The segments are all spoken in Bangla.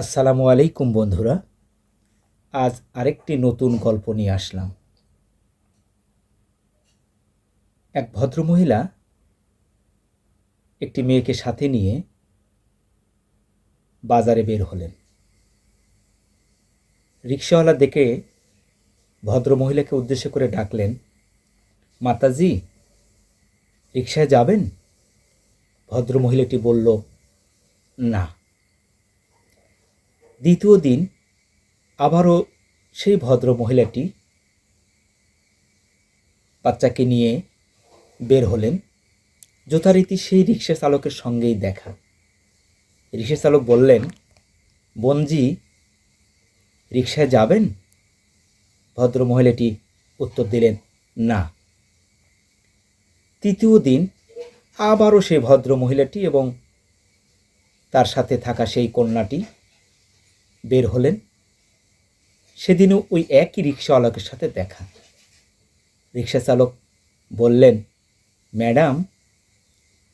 আসসালামু আলাইকুম বন্ধুরা। আজ আরেকটি নতুন গল্প নিয়ে আসলাম। এক ভদ্রমহিলা একটি মেয়েকে সাথে নিয়ে বাজারে বের হলেন। রিকশাওয়ালা দেখে ভদ্রমহিলাকে উদ্দেশ্য করে ডাকলেন, মাতাজি, রিকশায় যাবেন? ভদ্রমহিলাটি বলল, না। দ্বিতীয় দিন আবারও সেই ভদ্রমহিলাটি বাচ্চাকে নিয়ে বের হলেন। যথারীতি সেই রিকশা চালকের সঙ্গেই দেখা। রিকশা চালক বললেন, বোনজি, রিকশায় যাবেন? ভদ্রমহিলাটি উত্তর দিলেন, না। তৃতীয় দিন আবারও সেই ভদ্রমহিলাটি এবং তার সাথে থাকা সেই কন্যাটি বের হলেন। সেদিনও ওই একই রিকশাওয়ালাকের সাথে দেখা। রিকশা চালক বললেন, ম্যাডাম,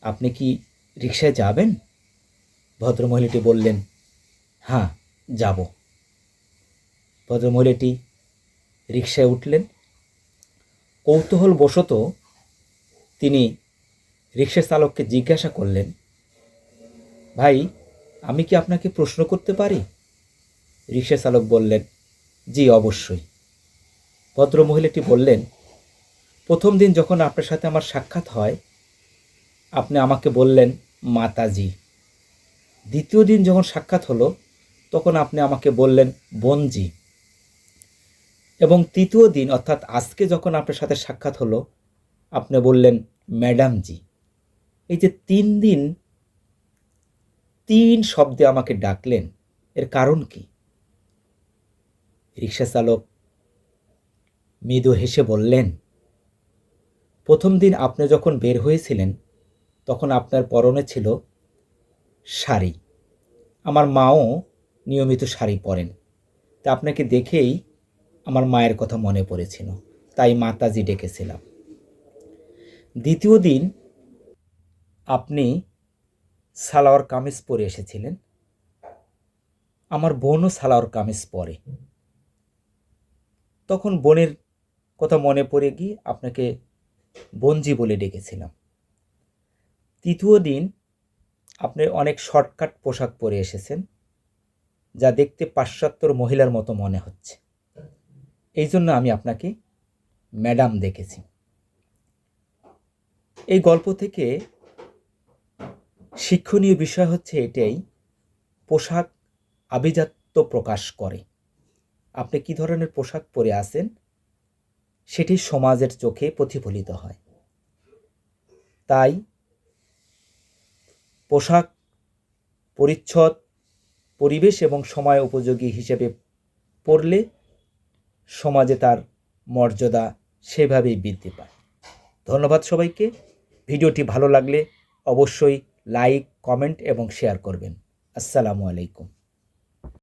আপনি কি রিকশায় যাবেন? ভদ্রমহিলাটি বললেন, হ্যাঁ, যাব। ভদ্রমহিলাটি রিকশায় উঠলেন। কৌতূহলবশত তিনি রিকশা চালককে জিজ্ঞাসা করলেন, ভাই, আমি কি আপনাকে প্রশ্ন করতে পারি? রিকশা চালক বললেন, জি, অবশ্যই। ভদ্রমহিলাটি বললেন, প্রথম দিন যখন আপনার সাথে আমার সাক্ষাৎ হয়, আপনি আমাকে বললেন মাতাজি। দ্বিতীয় দিন যখন সাক্ষাৎ হলো, তখন আপনি আমাকে বললেন বোনজি। এবং তৃতীয় দিন অর্থাৎ আজকে যখন আপনার সাথে সাক্ষাৎ হলো, আপনি বললেন ম্যাডামজি। এই যে 3 দিন 3 শব্দে আমাকে ডাকলেন, এর কারণ কি? রিকশা চালক মৃদু হেসে বললেন, প্রথম দিন আপনি যখন বের হয়েছিলেন, তখন আপনার পরনে ছিল শাড়ি। আমার মাও নিয়মিত শাড়ি পরেন। তা আপনাকে দেখেই আমার মায়ের কথা মনে পড়েছিল, তাই মাতাজি ডেকেছিলাম। দ্বিতীয় দিন আপনি সালোয়ার কামিজ পরে এসেছিলেন। আমার বোনও সালোয়ার কামিজ পরে। তখন বোনের কথা মনে পড়ে গিয়ে আপনাকে বোনজি বলে ডেকেছিলাম। তৃতীয় দিন আপনি অনেক শর্টকাট পোশাক পরে এসেছেন, যা দেখতে পাশ্চাত্যর মহিলার মতো মনে হচ্ছে। এই জন্য আমি আপনাকে ম্যাডাম ডেকেছি। এই গল্প থেকে শিক্ষণীয় বিষয় হচ্ছে এটাই, পোশাক আভিজাত্য প্রকাশ করে। আপনি কী ধরনের পোশাক পরে আছেন, সেটি সমাজের চোখে প্রতিফলিত হয়। তাই পোশাক পরিচ্ছদ, পরিবেশ এবং সময় উপযোগী হিসেবে পরলে সমাজে তার মর্যাদা সেভাবেই বৃদ্ধি পায়। ধন্যবাদ সবাইকে। ভিডিওটি ভালো লাগলে অবশ্যই লাইক, কমেন্ট এবং শেয়ার করবেন। আসসালামু আলাইকুম।